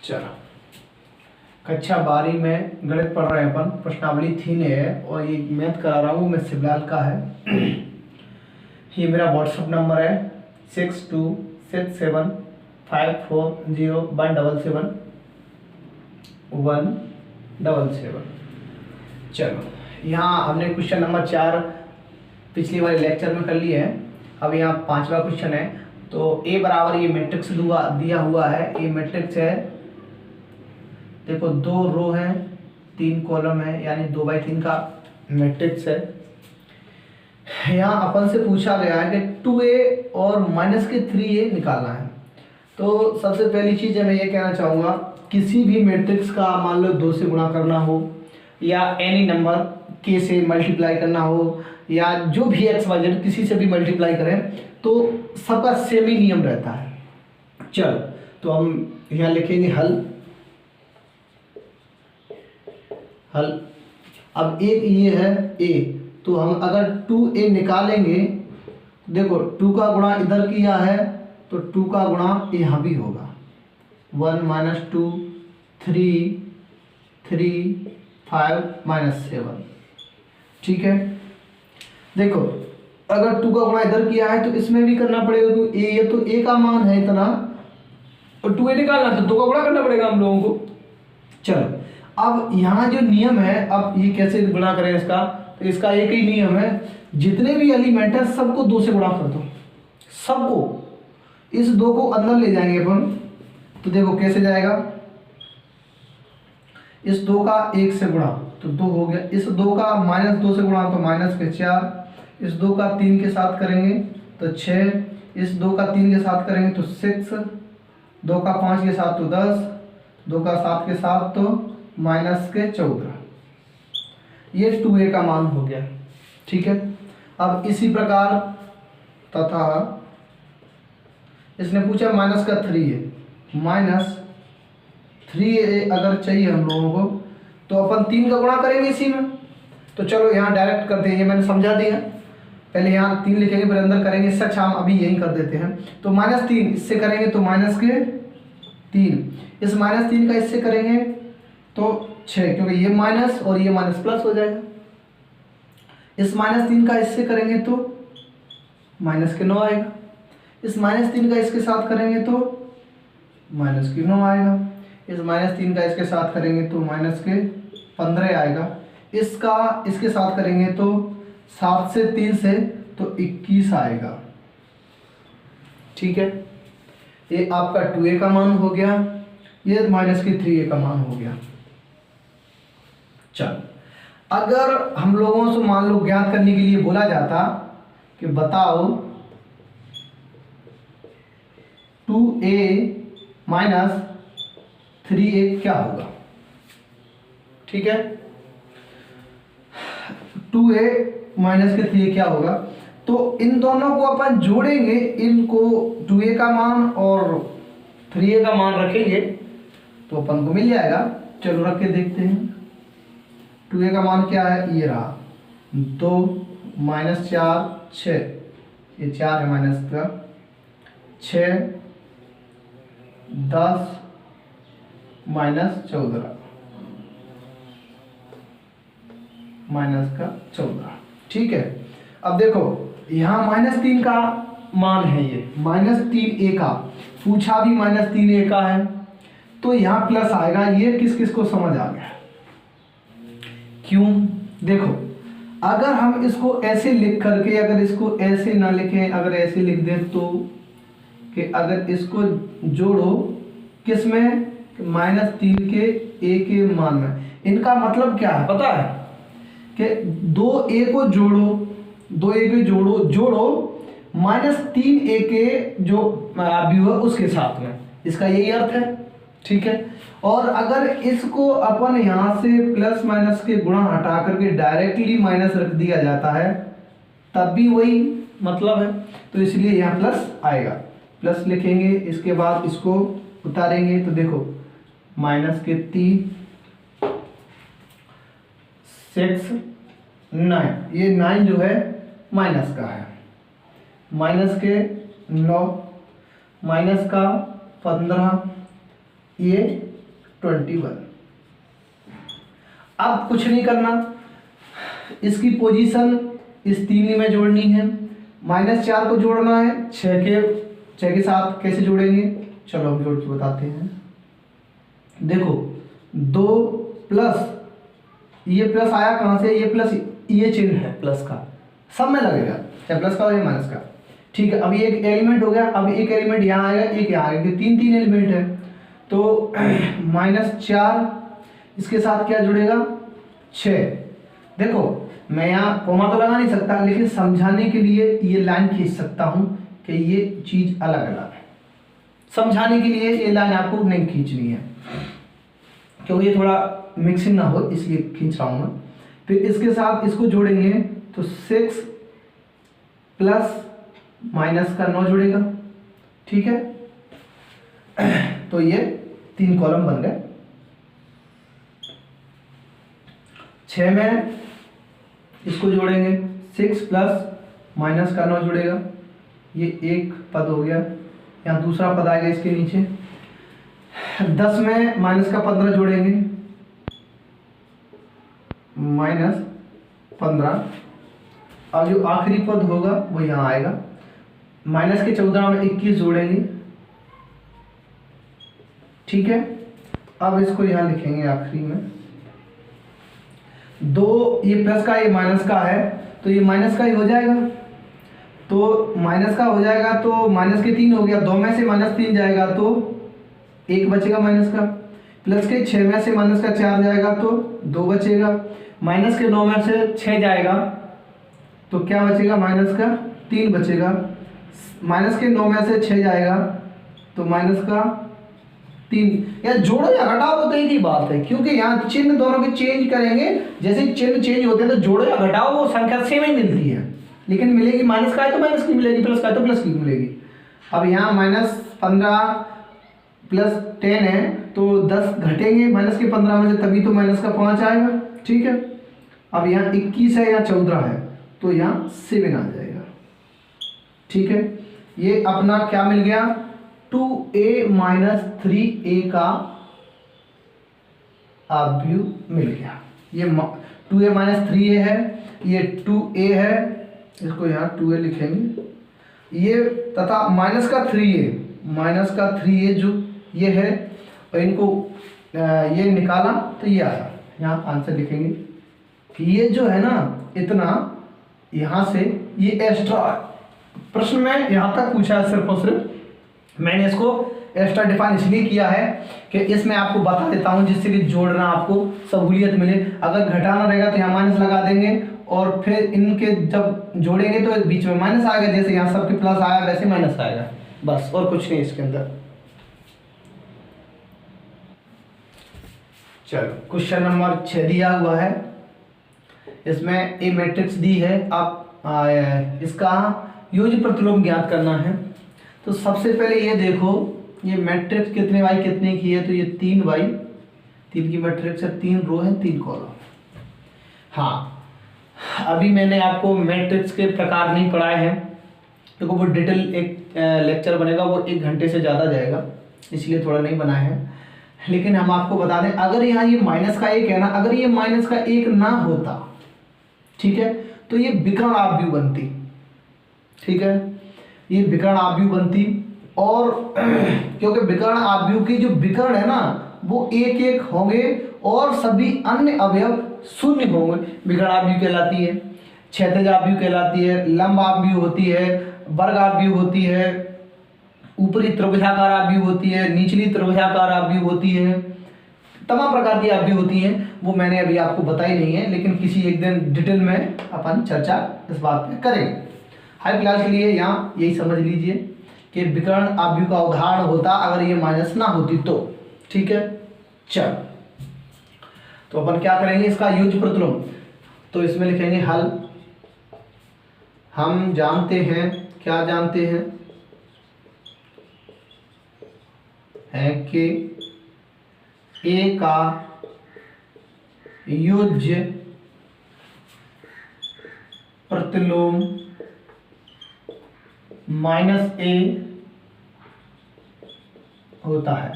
चलो, कक्षा 12 में गणित पढ़ रहे हैं अपन, प्रश्नावली 3 है और ये मैथ करा रहा हूँ मैं शिवलाल का है। ये मेरा व्हाट्सअप नंबर है 6267540177। चलो, यहाँ हमने क्वेश्चन नंबर 4 पिछले वाले लेक्चर में कर लिए हैं। अब यहाँ 5वां क्वेश्चन है। तो ए बराबर ये मैट्रिक्स दिया हुआ है, ये मैट्रिक्स है, देखो 2 रो हैं 3 कॉलम है, यानी 2/3 का मैट्रिक्स है। यहाँ अपन से पूछा गया है कि 2a और -3a निकालना है। तो सबसे पहली चीज़ मैं ये कहना चाहूँगा, किसी भी मैट्रिक्स का मान लो 2 से गुणा करना हो या एनी नंबर k से मल्टीप्लाई करना हो या जो भी x/y किसी से भी मल्टीप्लाई करें तो सबका सेम ही नियम रहता है। चलो, तो हम यहाँ लिखेंगे हल। अब एक ये है a, तो हम अगर 2a निकालेंगे, देखो 2 का गुणा इधर किया है तो 2 का गुणा यहाँ भी होगा। 1 - 2 3 3 5 - 7। ठीक है, देखो अगर 2 का गुणा इधर किया है तो इसमें भी करना पड़ेगा, तो ये तो a का मान है इतना और 2a निकालना तो 2 का गुणा करना पड़ेगा हम लोगों को। चलो, अब यहाँ जो नियम है, अब ये कैसे गुणा करें इसका, तो इसका एक ही नियम है, जितने भी एलिमेंट है सबको 2 से गुणा कर दो, सबको। इस 2 को अंदर ले जाएंगे अपन, तो देखो कैसे जाएगा, इस 2 का 1 से गुणा तो 2 हो गया, इस 2 का -2 से गुणा तो -4, इस 2 का 3 के साथ करेंगे तो 6, इस 2 का 3 के साथ करेंगे तो 6, 2 का 5 के साथ तो 10, 2 का 7 के साथ तो -14। ये 2a का मान हो गया। ठीक है, अब इसी प्रकार तथा इसने पूछा -3a, -3a अगर चाहिए हम लोगों को तो अपन 3 का गुणा करेंगे इसी में। तो चलो यहाँ डायरेक्ट करते हैं, ये मैंने समझा दिया। पहले यहाँ 3 लिखेंगे फिर अंदर करेंगे, सच हम अभी यही कर देते हैं। तो -3 इससे करेंगे तो -3, इस -3 का इससे करेंगे तो 6, क्योंकि ये माइनस और ये माइनस प्लस हो जाएगा। इस -3 का इससे करेंगे तो -9 आएगा, इस -3 का इसके साथ करेंगे तो -9 आएगा, इस -3 का इसके साथ करेंगे तो -15 आएगा, इसका इसके साथ करेंगे तो 7 से 3 से तो 21 आएगा। ठीक है, ये आपका 2a का मान हो गया, ये -3a का मान हो गया। चल, अगर हम लोगों से मान लो ज्ञात करने के लिए बोला जाता कि बताओ 2a - 3a क्या होगा। ठीक है, 2a - 3a क्या होगा, तो इन दोनों को अपन जोड़ेंगे, इनको 2a का मान और 3a का मान रखेंगे तो अपन को मिल जाएगा। चलो रख के देखते हैं। 2a का मान क्या है, ये रहा 2 -4 6, ये 4 है माइनस का 6 10 -14 -14। ठीक है, अब देखो यहाँ -3 का मान है, ये -3a का पूछा भी -3a का है, तो यहाँ प्लस आएगा। ये किस किस को समझ आ गया, क्यों? देखो अगर हम इसको ऐसे लिख करके, अगर इसको ऐसे ना लिखें, अगर ऐसे लिख दें तो कि अगर इसको जोड़ो किस में, -3 के a के मान में, इनका मतलब क्या है पता है कि 2a को जोड़ो, 2a को जोड़ो -3a के जो व्यू है उसके साथ में, इसका यही अर्थ है। ठीक है, और अगर इसको अपन यहाँ से प्लस माइनस के गुणा हटा करके डायरेक्टली माइनस रख दिया जाता है तब भी वही मतलब है, तो इसलिए यहाँ प्लस आएगा, प्लस लिखेंगे, इसके बाद इसको उतारेंगे तो देखो -3 6 9, ये 9 जो है माइनस का है, -9 -15, ये 21। अब कुछ नहीं करना, इसकी पोजीशन इस 3 में जोड़नी है, -4 को जोड़ना है 6 के साथ। कैसे जोड़ेंगे, चलो हम जोड़ के बताते हैं। देखो 2 प्लस, ये प्लस आया कहाँ से, ये प्लस, ये चिन्ह है प्लस का, सब में लगेगा, चाहे प्लस का हो या माइनस का। ठीक है, अब ये एक एलिमेंट हो गया, अब एक एलिमेंट यहाँ आएगा, एक यहाँ आएगा, 3 एलिमेंट है। तो -4 इसके साथ क्या जुड़ेगा, 6। देखो मैं यहाँ कोमा तो लगा नहीं सकता, लेकिन समझाने के लिए ये लाइन खींच सकता हूँ कि ये चीज़ अलग अलग है। समझाने के लिए ये लाइन आपको नहीं खींचनी है, क्योंकि ये थोड़ा मिक्सिंग ना हो, इसलिए खींच रहा हूँ मैं। फिर इसके साथ इसको जोड़ेंगे तो 6 प्लस माइनस का 9 जुड़ेगा। ठीक है, तो ये 3 कॉलम बन गए। 6 में इसको जोड़ेंगे, 6 प्लस माइनस का 9 जुड़ेगा, ये एक पद हो गया, यहाँ दूसरा पद आएगा इसके नीचे। 10 में माइनस का 15 जोड़ेंगे, -15। अब जो आखिरी पद होगा वो यहाँ आएगा। माइनस के 14 में 21 जोड़ेंगे। ठीक है, अब इसको यहाँ लिखेंगे आखिरी में 2, ये प्लस का ये माइनस का है, तो ये माइनस का ही हो जाएगा। तो माइनस का हो जाएगा तो माइनस के 3 हो गया, 2 में से -3 जाएगा तो 1 बचेगा माइनस का। प्लस के 6 में से माइनस का 4 जाएगा तो 2 बचेगा। माइनस के 9 में से 6 जाएगा तो क्या बचेगा, माइनस का 3 बचेगा। माइनस के 9 में से 6 जाएगा तो माइनस का 3। या जोड़ो या घटाओ तो एक ही बात है, क्योंकि यहाँ चिन्ह दोनों के चेंज करेंगे। जैसे चिन्ह चेंज होते हैं तो जोड़ो या घटाओ वो संख्या सेम ही मिलती है, लेकिन मिलेगी माइनस का है तो माइनस की मिलेगी, प्लस का है तो प्लस की मिलेगी। अब यहाँ -15 प्लस 10 है तो 10 घटेंगे माइनस के 15 में से, तभी तो माइनस का 5 आएगा। ठीक है, अब यहाँ 21 है, यहाँ 14 है, तो यहाँ 7 आ जाएगा। ठीक है, ये अपना क्या मिल गया, 2a - 3a का आव्यूह मिल गया। ये 2a - 3a है, ये 2a है, इसको यहाँ 2a लिखेंगे, ये तथा माइनस का 3a जो ये है, और इनको ये निकाला तो ये आया। यहाँ आंसर लिखेंगे कि ये जो है ना इतना, यहाँ से ये एक्स्ट्रा प्रश्न में यहाँ तक पूछा है सिर्फ और सिर्फ। मैंने इसको एक्स्ट्रा डिफाइन इसलिए किया है कि इसमें आपको बता देता हूँ, जिससे कि जोड़ना आपको सहूलियत मिले। अगर घटाना रहेगा तो यहाँ माइनस लगा देंगे, और फिर इनके जब जोड़ेंगे तो बीच में माइनस आएगा, जैसे यहाँ सबके प्लस आया वैसे माइनस आएगा, बस और कुछ नहीं इसके अंदर। चलो क्वेश्चन नंबर 6 दिया हुआ है, इसमें ए मैट्रिक्स दी है, आप इसका योज्य प्रतिलोम ज्ञात करना है। तो सबसे पहले ये देखो, ये मैट्रिक्स कितने बाई कितने की है, तो ये 3 बाई 3 की मैट्रिक्स है, 3 रो है 3 कॉलम। हाँ, अभी मैंने आपको मैट्रिक्स के प्रकार नहीं पढ़ाए हैं, देखो वो डिटेल एक लेक्चर बनेगा, वो 1 घंटे से ज़्यादा जाएगा, इसलिए थोड़ा नहीं बनाए हैं। लेकिन हम आपको बता दें, अगर यहाँ ये -1 है ना, अगर ये -1 ना होता, ठीक है, तो ये विकर्ण आव्यूह बनती। ठीक है, ये विकर्ण आव्यूह बनती, और क्योंकि विकर्ण आव्यूह की जो विकर्ण है ना वो 1-1 होंगे और सभी अन्य अवयव 0 होंगे, विकर्ण आव्यूह कहलाती है। क्षैतिज आव्यूह कहलाती है, लंब आव्यूह होती है, वर्ग आव्यूह होती है, ऊपरी त्रिभुजाकार आव्यूह होती है, निचली त्रिभुजाकार आव्यूह होती है, तमाम प्रकार की आव्यूह होती हैं। वो मैंने अभी आपको बताई नहीं है, लेकिन किसी एक दिन डिटेल में अपन चर्चा इस बात पे करेंगे। हाल फिलहाल के लिए यहाँ यही समझ लीजिए कि विकर्ण आव्यूह का उदाहरण होता अगर ये माइनस ना होती तो। ठीक है, चल तो अपन क्या करेंगे, इसका योज्य प्रतिलोम, तो इसमें लिखेंगे हल। हम जानते हैं, क्या जानते हैं, कि ए का योज्य प्रतिलोम -a होता है।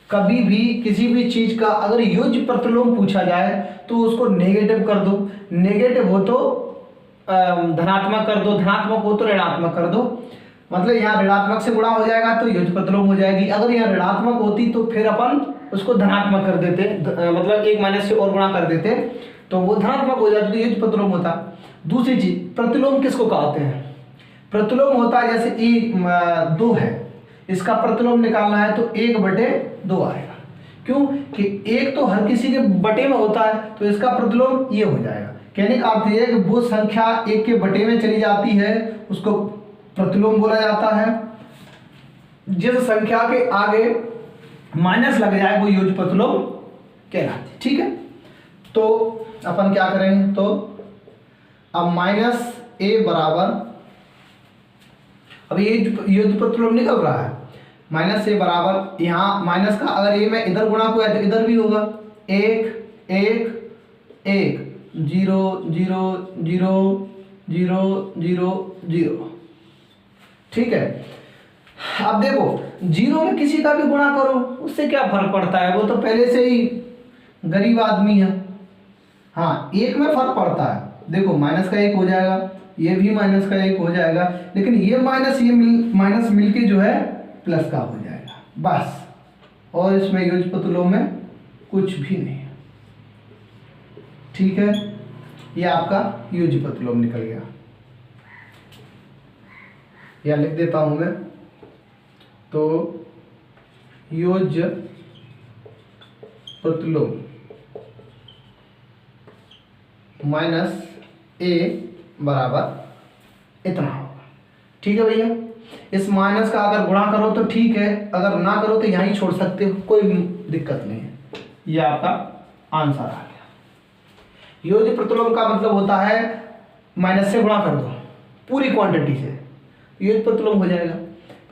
कभी भी किसी भी चीज़ का अगर युज्य प्रतिलोम पूछा जाए तो उसको नेगेटिव कर दो, नेगेटिव हो तो धनात्मक कर दो, धनात्मक हो तो ऋणात्मक कर दो। मतलब यहाँ ऋणात्मक से गुणा हो जाएगा तो युज्य प्रतिलोम हो जाएगी। अगर यहाँ ऋणात्मक होती तो फिर अपन उसको धनात्मक कर देते, मतलब एक माइनस से और गुणा कर देते तो वो धनात्मक हो जाता तो युज्य प्रतिलोम होता। दूसरी चीज, प्रतिलोम किसको कहते हैं? प्रतिलोम होता है जैसे e 2 है, इसका प्रतिलोम निकालना है तो 1/2 आएगा। क्यों कि एक तो हर किसी के बटे में होता है तो इसका प्रतिलोम ये हो जाएगा। कहने का अर्थ ये कि वो संख्या 1 के बटे में चली जाती है उसको प्रतिलोम बोला जाता है। जिस संख्या के आगे माइनस लग जाए वो युज्य प्रतिलोम कहलाती है। ठीक है, तो अपन क्या करेंगे, तो अब -a बराबर, अब ये युज्य प्रतिलोम निकल रहा है, -a बराबर यहाँ माइनस का अगर a में इधर गुणा हुआ है तो इधर भी होगा 1 1 1 0 0 0 0 0 0। ठीक है, अब देखो 0 में किसी का भी गुणा करो उससे क्या फर्क पड़ता है, वो तो पहले से ही गरीब आदमी है। हाँ, 1 में फर्क पड़ता है, देखो -1 हो जाएगा, ये भी -1 हो जाएगा, लेकिन ये माइनस मिलके जो है प्लस का हो जाएगा बस। और इसमें युज्य प्रतिलोम में कुछ भी नहीं है। ठीक है, ये आपका युज्य प्रतिलोम निकल गया। या लिख देता हूं मैं, तो युज्य प्रतिलोम -a बराबर इतना होगा। ठीक है भैया, इस माइनस का अगर गुणा करो तो ठीक है, अगर ना करो तो यहीं छोड़ सकते हो, कोई दिक्कत नहीं है। ये आपका आंसर आ गया। युज्य प्रतिलोम का मतलब होता है माइनस से गुणा कर दो पूरी क्वांटिटी से, युज्य प्रतिलोम हो जाएगा।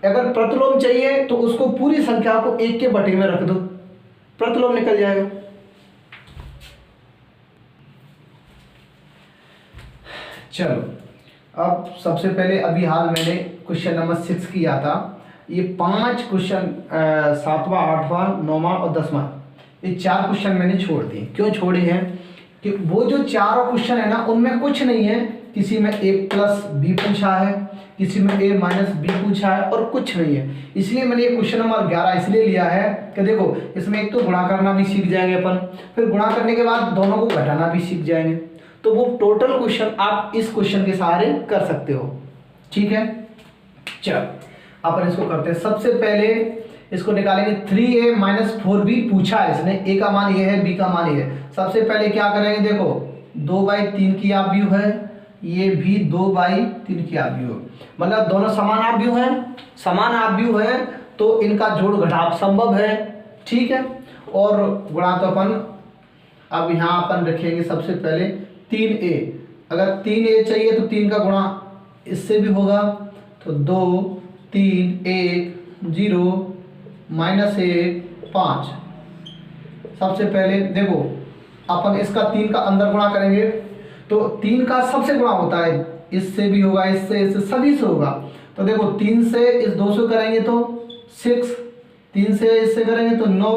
अगर प्रतिलोम चाहिए तो उसको पूरी संख्या को 1 के बटे में रख दो, प्रतिलोम निकल जाएगा। चलो, अब सबसे पहले अभी हाल मैंने क्वेश्चन नंबर 6 किया था। ये 5 क्वेश्चन 7वां 8वां 9वां और 10वां, ये 4 क्वेश्चन मैंने छोड़ दिए। क्यों छोड़े हैं कि वो जो 4 क्वेश्चन है ना उनमें कुछ नहीं है, किसी में a+b पूछा है, किसी में a-b पूछा है और कुछ नहीं है। इसलिए मैंने ये क्वेश्चन नंबर 11 इसलिए लिया है कि देखो इसमें एक तो गुणा करना भी सीख जाएंगे अपन, फिर गुणा करने के बाद दोनों को घटाना भी सीख जाएंगे, तो वो टोटल क्वेश्चन आप इस क्वेश्चन के सहारे कर सकते हो। ठीक है, चलो अपन इसको करते हैं। सबसे पहले इसको निकालेंगे, 3a - 4b पूछा है इसने, a का मान ये है, b का मान ये है। सबसे पहले क्या करेंगे, देखो 2/3 की आव्यूह है, ये भी 2/3 की आव्यूह, मतलब दोनों समान आव्यूह हैं, समान आव्यूह है तो इनका जोड़ घटाव संभव है। ठीक है, और गुणा तो अपन अब यहाँ अपन रखेंगे सबसे पहले 3a, अगर 3a चाहिए तो 3 का गुणा इससे भी होगा, तो 2 3 1 0 -1 5। सबसे पहले देखो अपन इसका 3 का अंदर गुणा करेंगे तो 3 का सबसे गुणा होता है, इससे भी होगा, इससे सभी से होगा। तो देखो 3 से इस 2 से करेंगे तो 6, 3 से इससे करेंगे तो 9,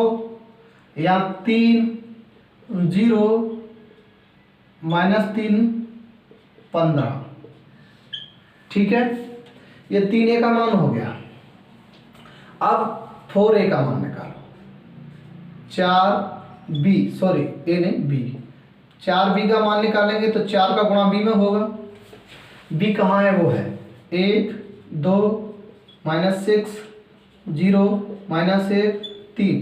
या 3 0 -3 15। ठीक है, ये 3a का मान हो गया। अब 4a का मान निकालो, 4b, सॉरी a नहीं b, 4b का मान निकालेंगे तो 4 का गुणा b में होगा। b कहाँ है, वो है 1 2 -6 0 -1 3।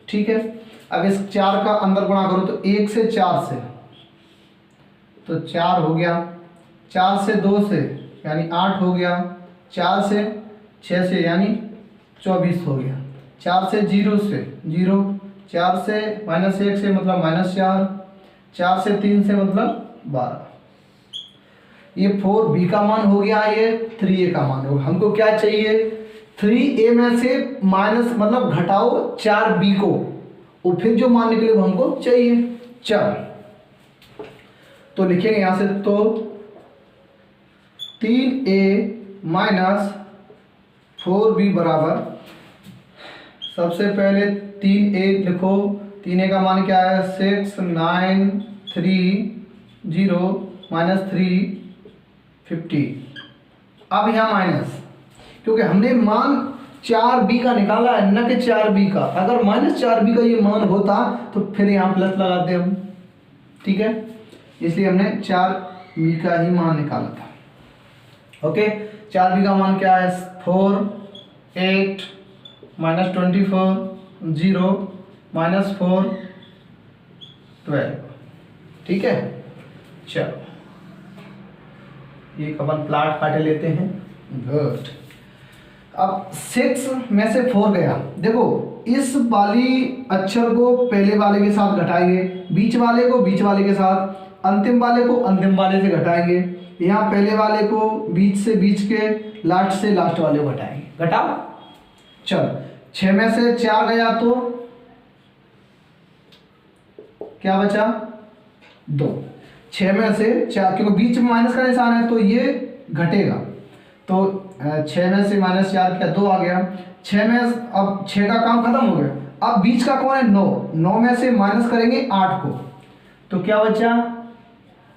ठीक है, अब इस 4 का अंदर गुणा करो तो 1 से 4 से तो 4 हो गया, 4 से 2 से यानी 8 हो गया, 4 से 6 से यानी 24 हो गया, 4 से 0 से 0, 4 से -1 से मतलब -4, 4 से 3 से मतलब 12। ये 4b का मान हो गया, ये 3a का मान होगा। हमको क्या चाहिए, 3a में से माइनस मतलब घटाओ 4b को, और फिर जो मान निकले वो हमको चाहिए। चल तो लिखेंगे यहां से, तो 3a - 4b बराबर, सबसे पहले 3a लिखो। 3a का मान क्या है 6 9 3 0 -350। अब यहाँ माइनस, क्योंकि हमने मान 4b का निकाला है न कि 4b का। अगर -4b का ये मान होता तो फिर यहाँ प्लस लगाते हम, ठीक है। इसलिए हमने 4b का ही मान निकाला था। ओके, 4b का मान क्या है 4 8 -24 0 -4 12, ठीक है। चलो ये अपन प्लाट काटे लेते हैं। गुड। अब 6 में से 4 गया। देखो इस वाली अक्षर को पहले वाले के साथ घटाएंगे, बीच वाले को बीच वाले के साथ, अंतिम वाले को अंतिम वाले से घटाएंगे। यहाँ पहले वाले को बीच से बीच के, लास्ट से लास्ट वाले को घटाएंगे। घटाओ। चलो 6 में से 4 गया तो क्या बचा 2। 6 में से 4, क्योंकि बीच में माइनस का निशान है तो ये घटेगा। तो 6 में से -4 क्या 2 आ गया। 6 में अब 6 का काम खत्म हो गया। अब बीच का कौन है 9। 9 में से माइनस करेंगे 8 को, तो क्या बचा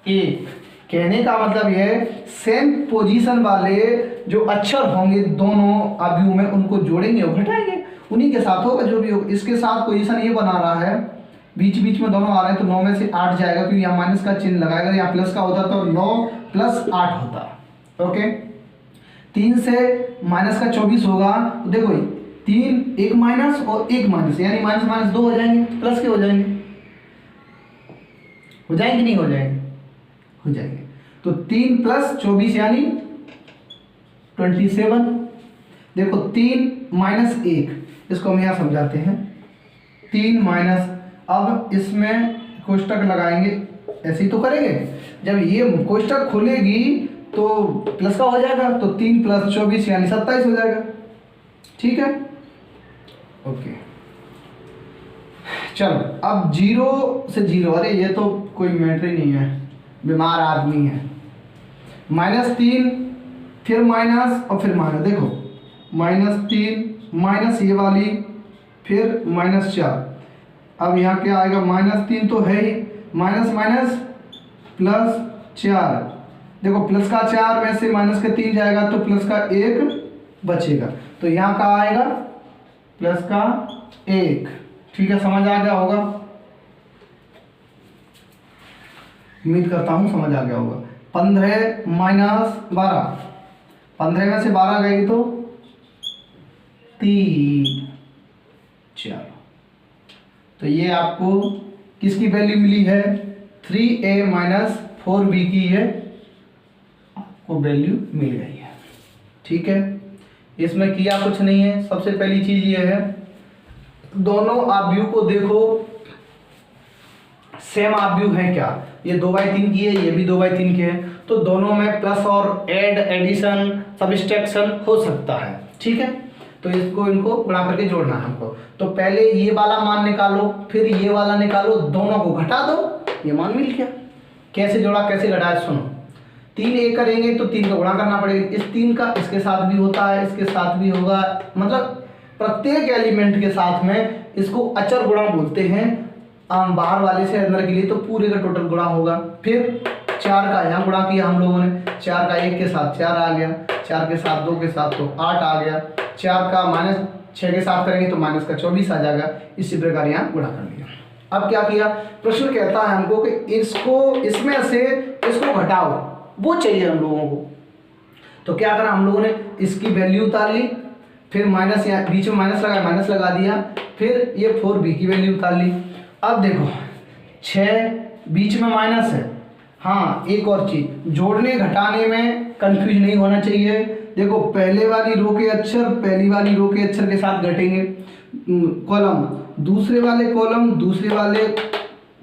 1। कहने का मतलब ये है सेम पोजीशन वाले जो अक्षर होंगे दोनों अवयव में, उनको जोड़ेंगे और घटाएंगे, उन्हीं के साथ होगा जो भी होगा। इसके साथ पोजीशन ये बना रहा है, बीच बीच में दोनों आ रहे हैं, तो 9 में से 8 जाएगा, क्योंकि यहाँ माइनस का चिन्ह लगाएगा। यहाँ प्लस का होता तो 9 + 8 होता। ओके, 3 से माइनस का 24 होगा। तो देखो 3 एक माइनस और एक माइनस, यानी माइनस माइनस 2 हो जाएंगे, प्लस के हो जाएंगे। हो जाएंगे नहीं हो जाएंगे? हो जाएंगे। तो 3 + 24 यानी 27। देखो 3 - 1, इसको हम यहाँ समझाते हैं। 3 माइनस, अब इसमें कोष्टक लगाएंगे, ऐसे ही तो करेंगे। जब ये कोष्टक खुलेगी तो प्लस का हो जाएगा, तो 3 + 24 यानी 27 हो जाएगा, ठीक है। ओके, चलो अब 0 से 0, अरे ये तो कोई मैटर ही नहीं है, बीमार आदमी है। -3 फिर माइनस और फिर माइनस। देखो -3 माइनस ये वाली, फिर -4। अब यहाँ क्या आएगा -3 तो है ही, माइनस माइनस +4। देखो प्लस का 4 में से माइनस का 3 जाएगा तो प्लस का 1 बचेगा, तो यहाँ का आएगा प्लस का 1, ठीक है। समझ आ गया होगा, उम्मीद करता हूँ समझ आ गया होगा। 15 - 12, 15 में से 12 गई तो 3। चलो, तो ये आपको किसकी वैल्यू मिली है 3a - 4b की है आपको वैल्यू मिल गई है, ठीक है। इसमें किया कुछ नहीं है। सबसे पहली चीज ये है, दोनों अवयव को देखो सेम अवयव है क्या। ये 2/3 की है, ये भी 2/3 की है, तो दोनों में प्लस और एडिशन सब्सट्रैक्शन हो सकता है, ठीक है। तो इसको इनको गुणा करके जोड़ना है हमको। तो पहले ये वाला मान निकालो, फिर ये वाला निकालो, दोनों को घटा दो, ये मान मिल गया। कैसे जोड़ा कैसे घटाया सुनो। 3a करेंगे तो 3 का गुणा करना पड़ेगा। इस 3 का इसके साथ भी होता है, इसके साथ भी होगा, मतलब प्रत्येक एलिमेंट के साथ में इसको अचर गुणा बोलते हैं। बाहर वाले से अंदर के लिए तो पूरे का टोटल गुणा होगा। फिर 4 का यहाँ गुणा किया हम लोगों ने, 4 का 1 के साथ 4 आ गया, 4 के साथ 2 के साथ तो 8 आ गया, 4 का -6 के साथ करेंगे तो माइनस का 24 आ जाएगा। इसी प्रकार यहाँ गुणा कर लिया। अब क्या किया, प्रश्न कहता है हमको कि इसको इसमें से इसको घटाओ, वो चाहिए हम लोगों को। तो क्या करा हम लोगों ने, इसकी वैल्यू उतार ली, फिर माइनस, यहाँ बीच में माइनस लगाया, माइनस लगा दिया, फिर ये 4b की वैल्यू उतार ली। अब देखो 6 बीच में माइनस है। हाँ, एक और चीज, जोड़ने घटाने में कंफ्यूज नहीं होना चाहिए। देखो पहले वाली रो के अक्षर पहली वाली रो के अक्षर के साथ घटेंगे, कॉलम दूसरे वाले कॉलम दूसरे वाले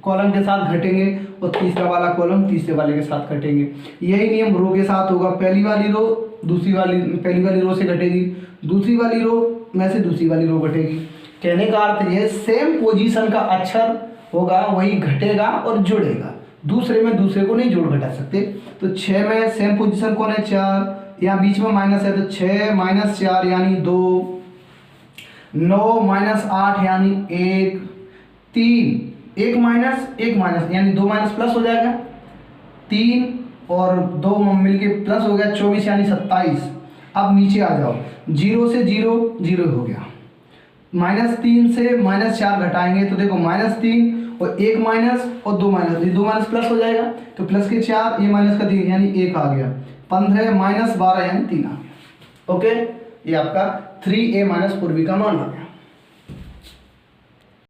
कॉलम के साथ घटेंगे, और तीसरा वाला कॉलम तीसरे वाले के साथ घटेंगे। यही नियम रो के साथ होगा। पहली वाली रो दूसरी वाली पहली वाली रो से घटेगी, दूसरी वाली रो में से दूसरी वाली रो घटेगी। कहने का अर्थ ये सेम पोजीशन का अक्षर होगा, वही घटेगा और जुड़ेगा, दूसरे में दूसरे को नहीं जोड़ घटा सकते। तो 6 में सेम पोजीशन कौन है 4, यहाँ बीच में माइनस है तो 6 - 4 यानी 2। 9 माइनस 8 यानी 1, 3, 1 माइनस यानी 2 माइनस प्लस हो जाएगा, 3 और 2 मिलके प्लस हो गया 24 यानी 27। अब नीचे आ जाओ, 0 से 0 0 हो गया, -3 से -4 घटाएंगे तो देखो -3 और 1 माइनस और 2 माइनस, ये 2 माइनस प्लस हो जाएगा तो प्लस के 4, ये माइनस का 3 यानी 1 आ गया, 15 -12 यानी 3 आ गया। ओके, ये आपका 3a - पूर्वी का मान आ गया।